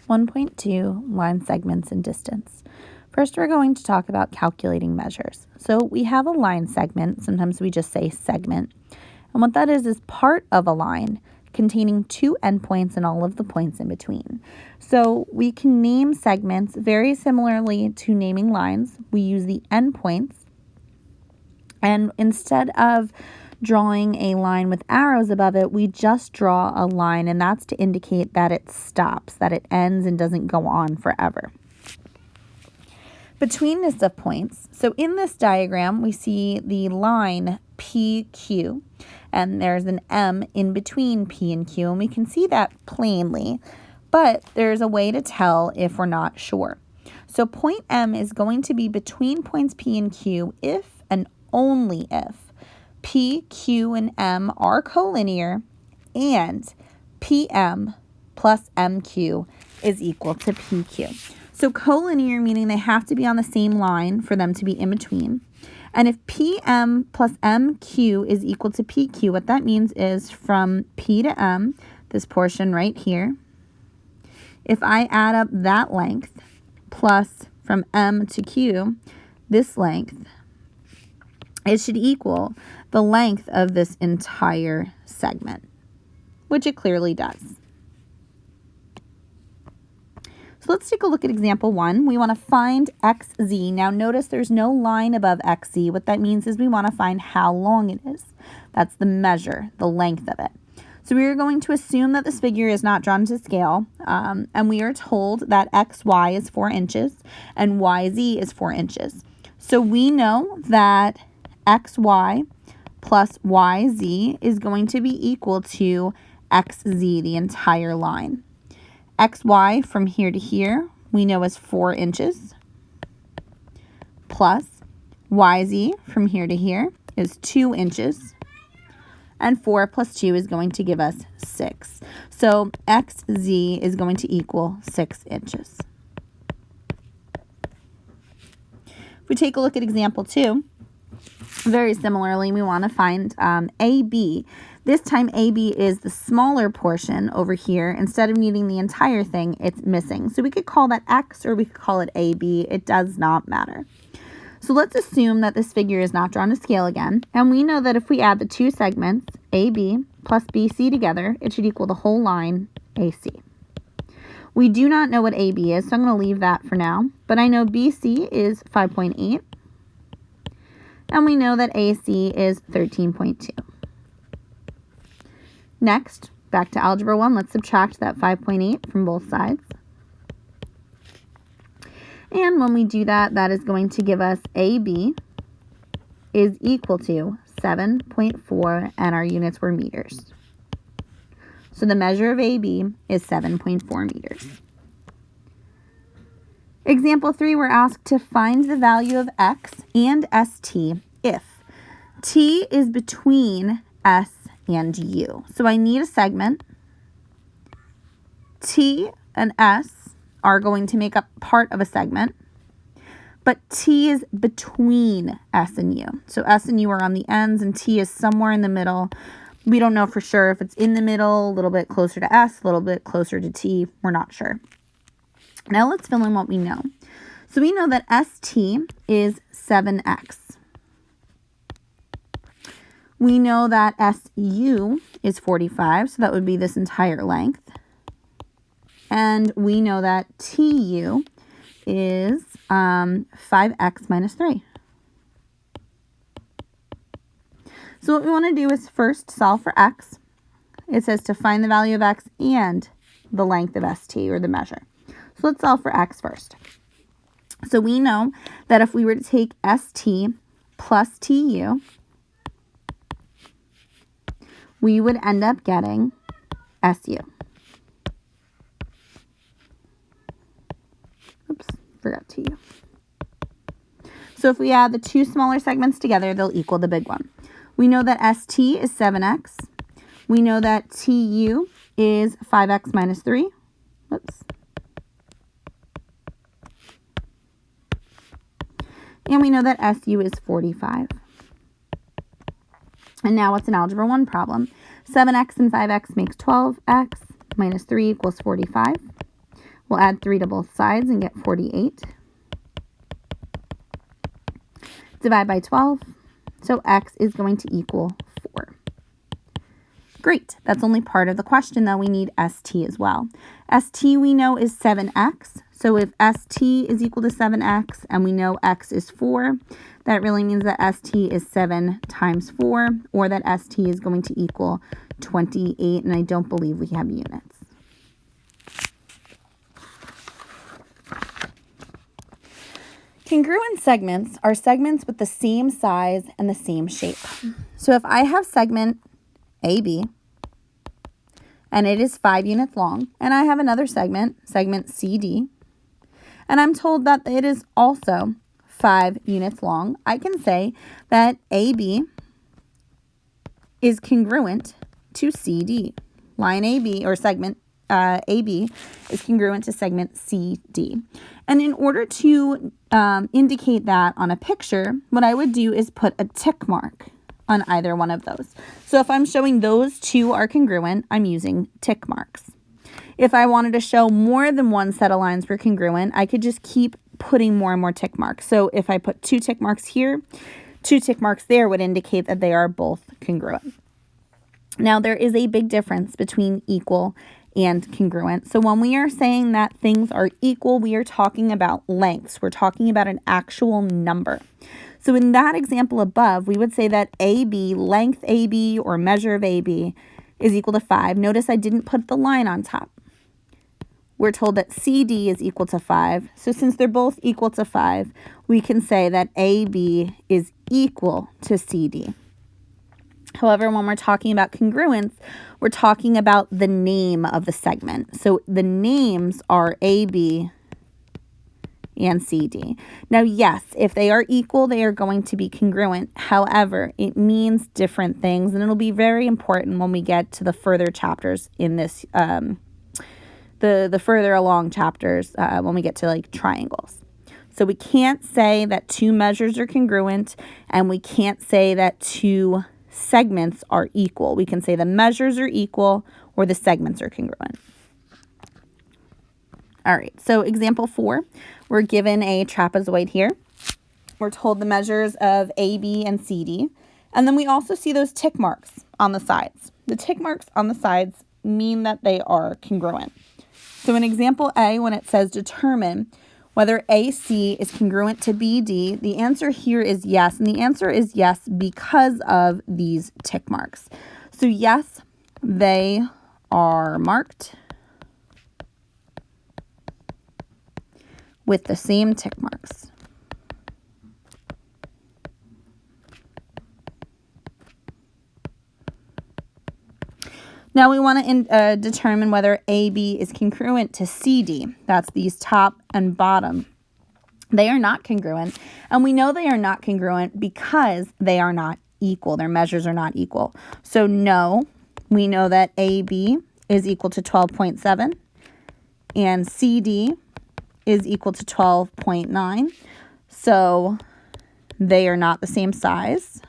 1.2, line segments and distance. First, we're going to talk about calculating measures. So we have a line segment, sometimes we just say segment, and what that is part of a line containing two endpoints and all of the points in between. So we can name segments very similarly to naming lines. We use the endpoints, and instead of drawing a line with arrows above it, we just draw a line, and that's to indicate that it stops, that it ends and doesn't go on forever. Betweenness of points. So in this diagram, we see the line PQ, and there's an M in between P and Q, and we can see that plainly, but there's a way to tell if we're not sure. So point M is going to be between points P and Q if and only if P, Q, and M are collinear and PM plus MQ is equal to PQ. So collinear meaning they have to be on the same line for them to be in between. And if PM plus MQ is equal to PQ, what that means is from P to M, this portion right here, if I add up that length plus from M to Q, this length, it should equal the length of this entire segment, which it clearly does. So let's take a look at example 1. We want to find XZ. Now notice there's no line above XZ. What that means is we want to find how long it is. That's the measure, the length of it. So we are going to assume that this figure is not drawn to scale, and we are told that XY is 4 inches and YZ is 4 inches. So we know that XY plus YZ is going to be equal to XZ, the entire line. XY from here to here, we know is 4 inches, plus YZ from here to here is 2 inches, and 4 plus 2 is going to give us 6. So XZ is going to equal 6 inches. If we take a look at example 2, very similarly, we want to find AB. This time AB is the smaller portion over here. Instead of needing the entire thing, it's missing. So we could call that X or we could call it AB. It does not matter. So let's assume that this figure is not drawn to scale again. And we know that if we add the two segments, AB plus BC together, it should equal the whole line AC. We do not know what AB is, so I'm going to leave that for now. But I know BC is 5.8. And we know that AC is 13.2. Next, back to Algebra 1, let's subtract that 5.8 from both sides. And when we do that, that is going to give us AB is equal to 7.4, and our units were meters. So the measure of AB is 7.4 meters. Example 3, we're asked to find the value of X and ST if T is between S and U. So I need a segment. T and S are going to make up part of a segment, but T is between S and U. So S and U are on the ends and T is somewhere in the middle. We don't know for sure if it's in the middle, a little bit closer to S, a little bit closer to T. We're not sure. Now let's fill in what we know. So we know that ST is 7x. We know that SU is 45, so that would be this entire length. And we know that TU is 5x minus 3. So what we want to do is first solve for x. It says to find the value of x and the length of ST, or the measure. So let's solve for x first. So we know that if we were to take ST plus TU, we would end up getting SU. Oops, forgot TU. So if we add the two smaller segments together, they'll equal the big one. We know that ST is 7x. We know that TU is 5x minus 3. Whoops. And we know that SU is 45. And now what's an Algebra 1 problem? 7x and 5x makes 12x minus 3 equals 45. We'll add 3 to both sides and get 48. Divide by 12. So x is going to equal 4. Great. That's only part of the question, though. We need ST as well. ST we know is 7x. So if ST is equal to 7x and we know x is 4, that really means that ST is 7 times 4, or that ST is going to equal 28, and I don't believe we have units. Congruent segments are segments with the same size and the same shape. So if I have segment AB, and it is 5 units long, and I have another segment, segment CD, and I'm told that it is also 5 units long, I can say that AB is congruent to CD. Line AB, or segment AB, is congruent to segment CD. And in order to indicate that on a picture, what I would do is put a tick mark on either one of those. So if I'm showing those two are congruent, I'm using tick marks. If I wanted to show more than one set of lines were congruent, I could just keep putting more and more tick marks. So if I put 2 tick marks here, 2 tick marks there would indicate that they are both congruent. Now, there is a big difference between equal and congruent. So when we are saying that things are equal, we are talking about lengths. We're talking about an actual number. So in that example above, we would say that AB, length AB, or measure of AB, is equal to 5. Notice I didn't put the line on top. We're told that CD is equal to 5. So since they're both equal to 5, we can say that AB is equal to CD. However, when we're talking about congruence, we're talking about the name of the segment. So the names are AB and CD. Now, yes, if they are equal, they are going to be congruent. However, it means different things, and it'll be very important when we get to the further chapters in this, the further along chapters when we get to like triangles. So we can't say that 2 measures are congruent, and we can't say that 2 segments are equal. We can say the measures are equal or the segments are congruent. All right, so example 4, we're given a trapezoid here. We're told the measures of AB and CD, and then we also see those tick marks on the sides. The tick marks on the sides mean that they are congruent. So in example A, when it says determine whether AC is congruent to BD, the answer here is yes, and the answer is yes because of these tick marks. So yes, they are marked with the same tick marks. Now we want to determine whether AB is congruent to CD. That's these top and bottom. They are not congruent, and we know they are not congruent because they are not equal. Their measures are not equal. So no, we know that AB is equal to 12.7 and CD is equal to 12.9. So they are not the same size.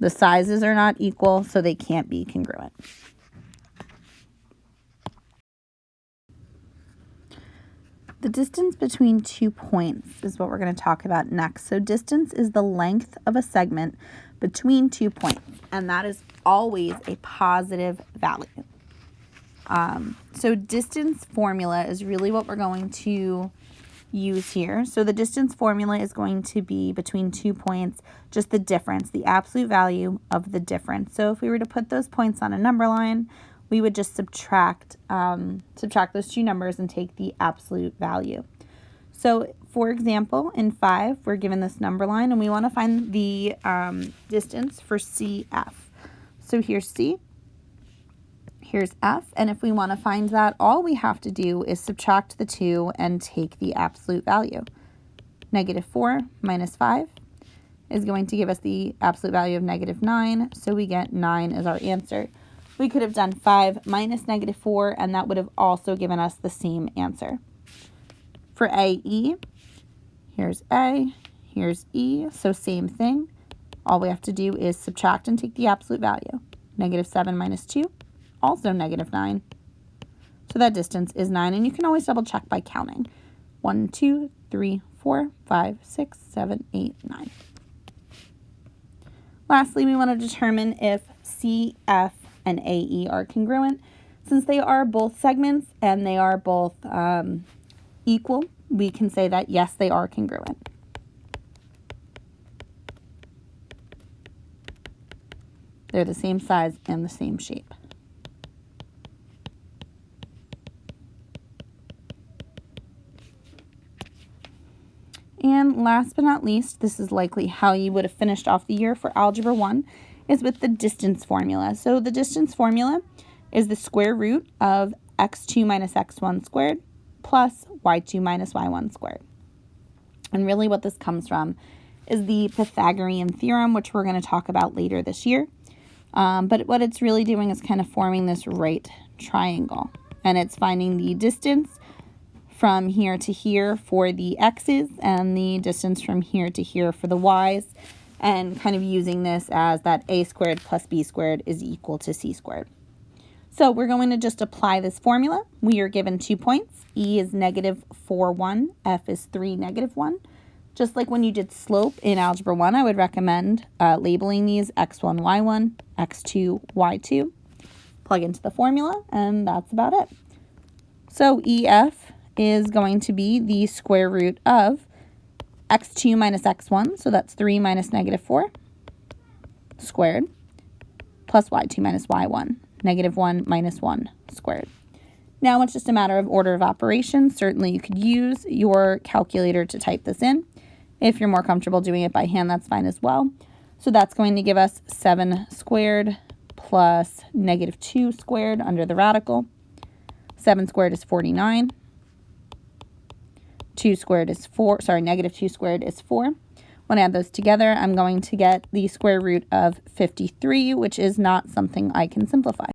The sizes are not equal, so they can't be congruent. The distance between 2 points is what we're going to talk about next. So distance is the length of a segment between 2 points, and that is always a positive value. So distance formula is really what we're going to use here. So the distance formula is going to be between 2 points, just the difference, the absolute value of the difference. So if we were to put those points on a number line, we would just subtract those two numbers and take the absolute value. So for example, in 5, we're given this number line and we want to find the distance for CF. So here's C, here's F, and if we want to find that, all we have to do is subtract the 2 and take the absolute value. -4 minus 5 is going to give us the absolute value of -9, so we get 9 as our answer. We could have done 5 minus -4, and that would have also given us the same answer. For AE, here's A, here's E, so same thing. All we have to do is subtract and take the absolute value. Negative 7 minus 2, also negative 9. So that distance is 9, and you can always double check by counting. 1, 2, 3, 4, 5, 6, 7, 8, 9. Lastly, we want to determine if CF and AE are congruent. Since they are both segments and they are both equal, we can say that yes, they are congruent. They're the same size and the same shape. And last but not least, this is likely how you would have finished off the year for Algebra 1, is with the distance formula. So the distance formula is the square root of x2 minus x1 squared plus y2 minus y1 squared. And really what this comes from is the Pythagorean theorem, which we're going to talk about later this year. But what it's really doing is kind of forming this right triangle. And it's finding the distance from here to here for the x's and the distance from here to here for the y's, and kind of using this as that a squared plus b squared is equal to c squared. So we're going to just apply this formula. We are given 2 points. E is negative 4, 1. F is 3, negative 1. Just like when you did slope in Algebra 1, I would recommend labeling these x1, y1, x2, y2. Plug into the formula, and that's about it. So EF is going to be the square root of x2 minus x1, so that's 3 minus negative 4 squared, plus y2 minus y1, negative 1 minus 1 squared. Now it's just a matter of order of operations. Certainly you could use your calculator to type this in. If you're more comfortable doing it by hand, that's fine as well. So that's going to give us 7 squared plus negative 2 squared under the radical. 7 squared is 49. 2 squared is 4, negative 2 squared is 4. When I add those together, I'm going to get the square root of 53, which is not something I can simplify.